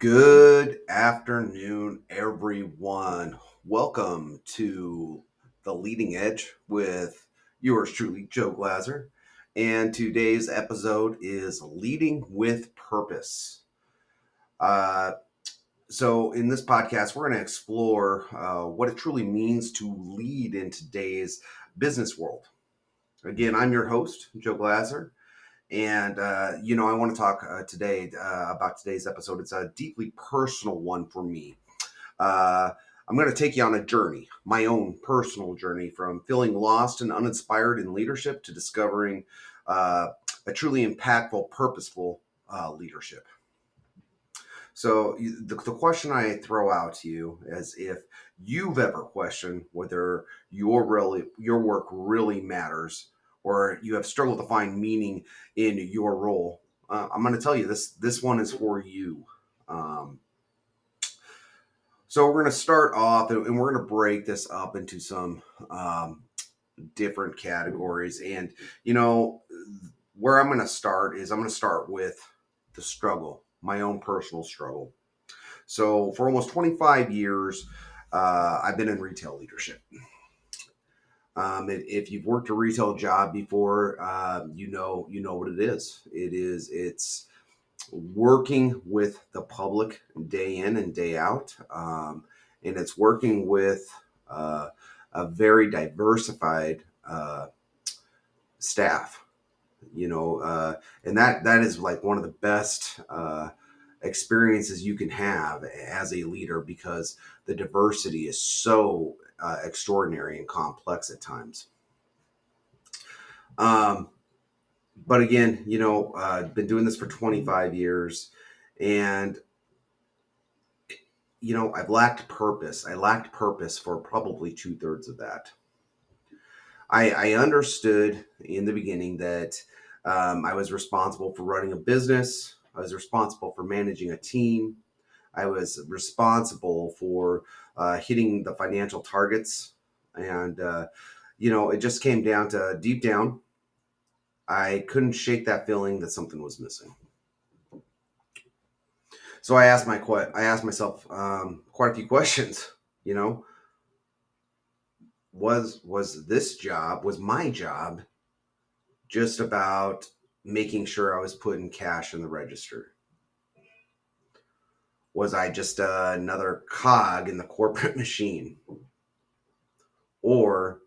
Good afternoon, everyone. Welcome to The Leading Edge with yours truly, Joe Glazer. And today's episode is Leading with Purpose. Uh, in this podcast, we're going to explore what it truly means to lead in today's business world. Again, I'm your host, Joe Glazer. And, I want to talk today about today's episode. It's a deeply personal one for me. Uh, I'm going to take you on a journey, my own personal journey from feeling lost and uninspired in leadership to discovering a truly impactful, purposeful leadership. So the question I throw out to you is if you've ever questioned whether your work really matters or you have struggled to find meaning in your role, I'm going to tell you this one is for you. Um, so we're going to start off and we're going to break this up into some different categories. And, where I'm going to start is I'm going to start with the struggle, my own personal struggle. So for almost 25 years, I've been in retail leadership. If you've worked a retail job before, you know what it is. It's working with the public day in and day out, and it's working with a very diversified staff. And that is like one of the best experiences you can have as a leader because the diversity is so extraordinary and complex at times. But again, I've been doing this for 25 years and, I've lacked purpose. I lacked purpose for probably 2/3 of that. I understood in the beginning that I was responsible for running a business. I was responsible for managing a team. I was responsible for hitting the financial targets. And, it just came down to deep down, I couldn't shake that feeling that something was missing. So I asked myself quite a few questions. You know, was my job just about making sure I was putting cash in the register? Was I just another cog in the corporate machine? Or,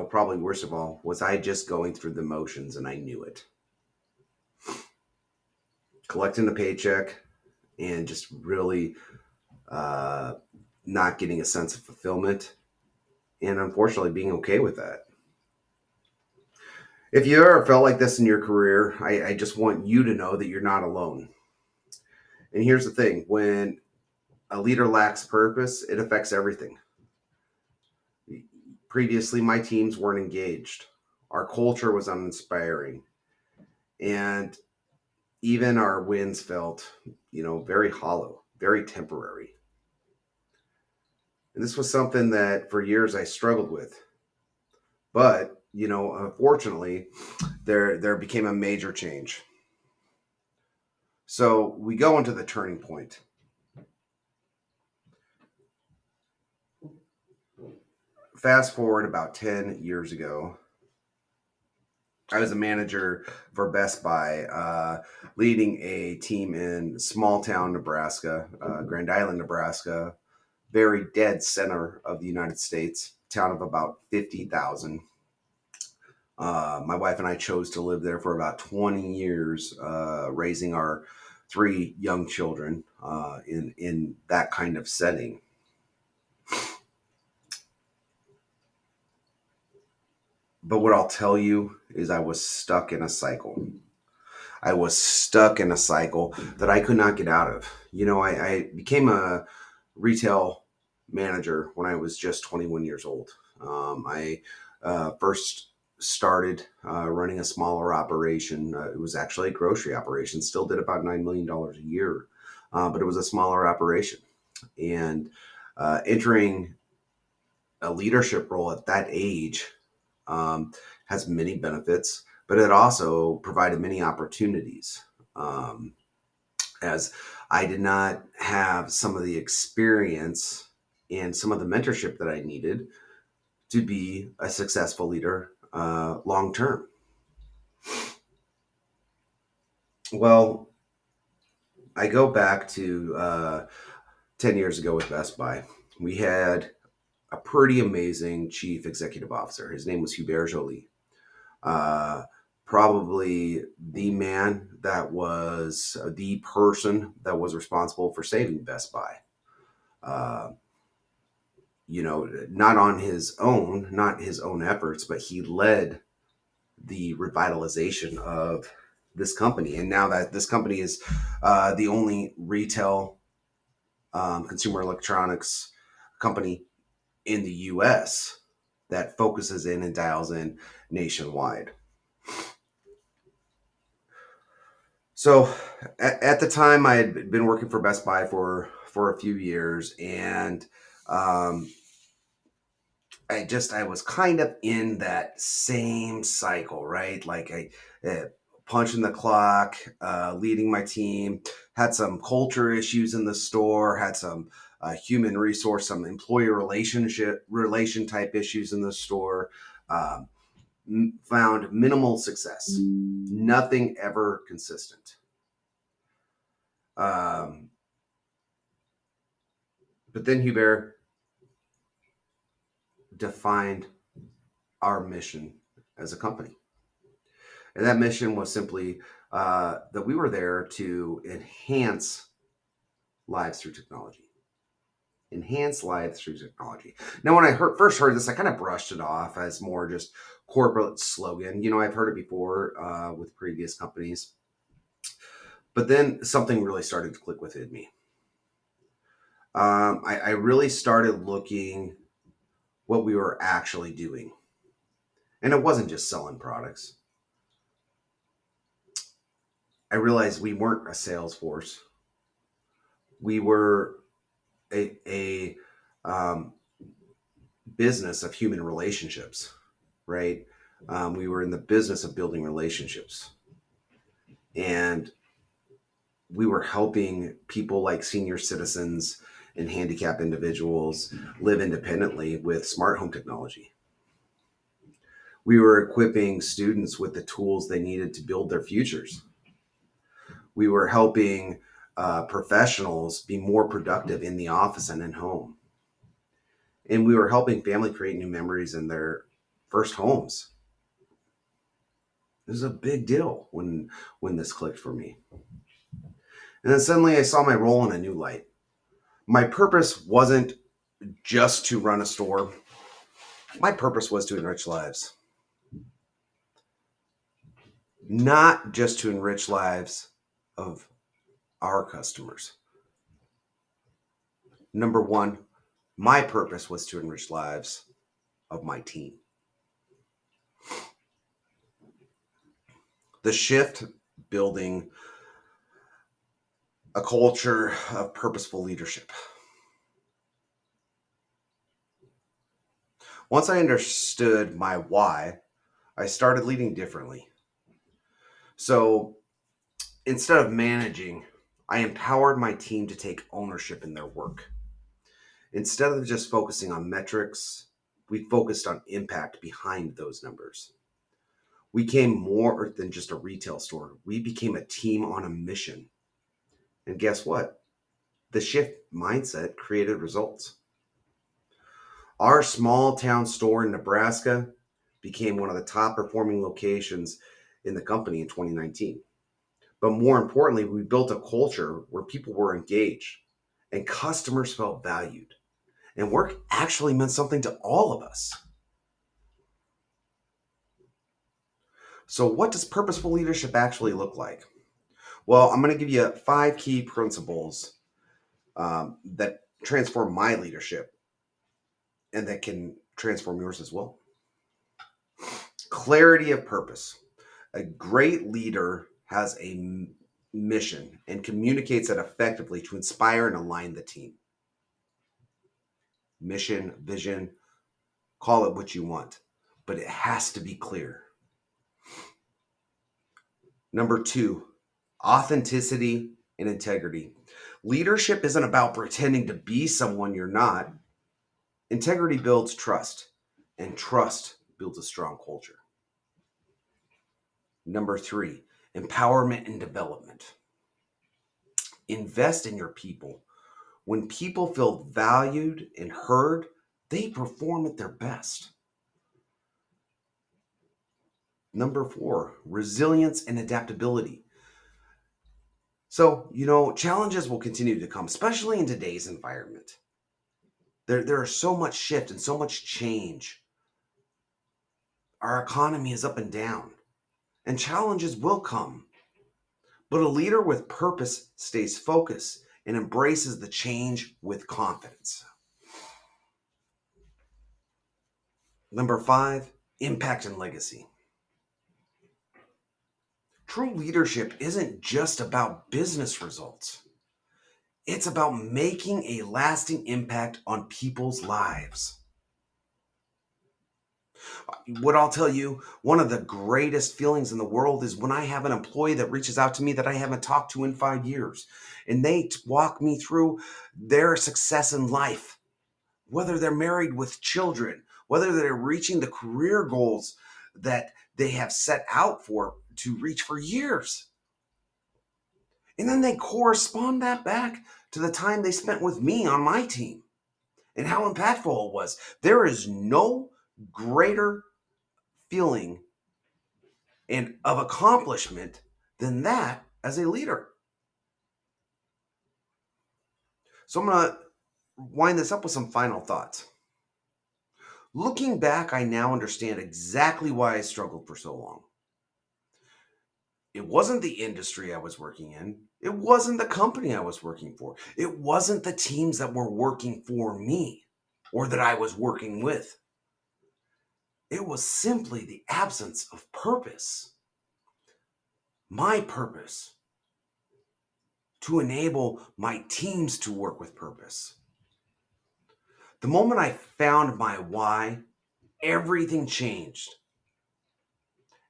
probably worst of all, was I just going through the motions and I knew it? Collecting a paycheck and just really not getting a sense of fulfillment, and unfortunately being okay with that. If you ever felt like this in your career, I just want you to know that you're not alone. And here's the thing, when a leader lacks purpose, it affects everything. Previously, my teams weren't engaged. Our culture was uninspiring. And even our wins felt, very hollow, very temporary. And this was something that for years I struggled with. But, unfortunately, there became a major change. So we go into the turning point. Fast forward about 10 years ago, I was a manager for Best Buy, leading a team in small town Nebraska, Grand Island, Nebraska, very dead center of the United States, town of about 50,000. My wife and I chose to live there for about 20 years, raising our 3 young children in that kind of setting. But what I'll tell you is I was stuck in a cycle. I was stuck in a cycle that I could not get out of. I became a retail manager when I was just 21 years old. I first started running a smaller operation. It was actually a grocery operation, still did about $9 million a year, but it was a smaller operation. And entering a leadership role at that age has many benefits, but it also provided many opportunities. as I did not have some of the experience and some of the mentorship that I needed to be a successful leader long term. Well, I go back to 10 years ago with Best Buy. We had a pretty amazing chief executive officer. His name was Hubert Joly. Uh, Probably the man that was the person that was responsible for saving Best Buy. Uh, not on his own, not his own efforts, but he led the revitalization of this company. And now that this company is the only retail consumer electronics company in the US that focuses in and dials in nationwide. So at the time, I had been working for Best Buy for a few years, and um, I was kind of in that same cycle, right? Like punching the clock, leading my team, had some culture issues in the store, had some human resource, some employee relation type issues in the store. Um, Found minimal success, nothing ever consistent. Um, but then Hubert defined our mission as a company. And that mission was simply that we were there to enhance lives through technology. Enhance lives through technology. Now, when I first heard this, I kind of brushed it off as more just corporate slogan. I've heard it before with previous companies. But then something really started to click within me. I really started looking what we were actually doing. And it wasn't just selling products. I realized we weren't a sales force. We were a business of human relationships, right? We were in the business of building relationships. And we were helping people like senior citizens and handicapped individuals live independently with smart home technology. We were equipping students with the tools they needed to build their futures. We were helping professionals be more productive in the office and in home. And we were helping family create new memories in their first homes. This is a big deal when this clicked for me. And then suddenly I saw my role in a new light. My purpose wasn't just to run a store. My purpose was to enrich lives. Not just to enrich lives of our customers. Number one, my purpose was to enrich lives of my team. The shift building a culture of purposeful leadership. Once I understood my why, I started leading differently. So instead of managing, I empowered my team to take ownership in their work. Instead of just focusing on metrics, we focused on impact behind those numbers. We became more than just a retail store. We became a team on a mission. And guess what? The shift mindset created results. Our small town store in Nebraska became one of the top performing locations in the company in 2019. But more importantly, we built a culture where people were engaged and customers felt valued. And work actually meant something to all of us. So, what does purposeful leadership actually look like? Well, I'm going to give you 5 key principles that transform my leadership and that can transform yours as well. Clarity of purpose. A great leader has a mission and communicates it effectively to inspire and align the team. Mission, vision, call it what you want, but it has to be clear. Number 2, authenticity and integrity. Leadership isn't about pretending to be someone you're not. Integrity builds trust, and trust builds a strong culture. Number 3, empowerment and development. Invest in your people. When people feel valued and heard, they perform at their best. Number 4, resilience and adaptability. So, challenges will continue to come, especially in today's environment. There is so much shift and so much change. Our economy is up and down, and challenges will come. But a leader with purpose stays focused and embraces the change with confidence. Number 5, impact and legacy. True leadership isn't just about business results. It's about making a lasting impact on people's lives. What I'll tell you, one of the greatest feelings in the world is when I have an employee that reaches out to me that I haven't talked to in 5 years, and they walk me through their success in life, whether they're married with children, whether they're reaching the career goals that they have set out to reach for years. And then they correspond that back to the time they spent with me on my team and how impactful it was. There is no greater feeling and of accomplishment than that as a leader. So I'm going to wind this up with some final thoughts. Looking back, I now understand exactly why I struggled for so long. It wasn't the industry I was working in. It wasn't the company I was working for. It wasn't the teams that were working for me or that I was working with. It was simply the absence of purpose. My purpose to enable my teams to work with purpose. The moment I found my why, everything changed.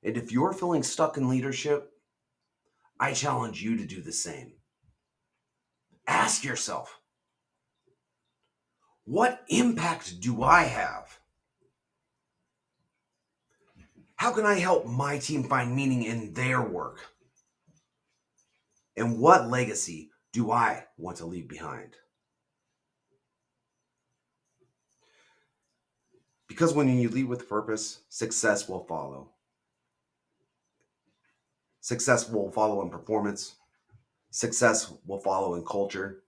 And if you're feeling stuck in leadership, I challenge you to do the same. Ask yourself, what impact do I have? How can I help my team find meaning in their work? And what legacy do I want to leave behind? Because when you lead with purpose, success will follow. Success will follow in performance. Success will follow in culture.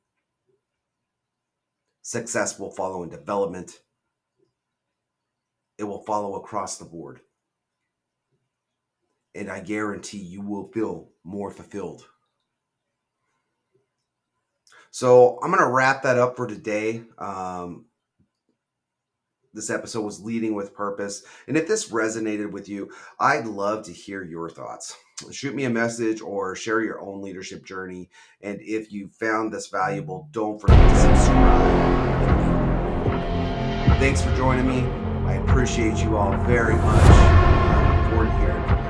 Success will follow in development. It will follow across the board. And I guarantee you will feel more fulfilled. So I'm going to wrap that up for today. This episode was Leading with Purpose. And if this resonated with you, I'd love to hear your thoughts. Shoot me a message or share your own leadership journey. And if you found this valuable, don't forget to subscribe. Thanks for joining me. I appreciate you all very much. I look forward to hearing from you.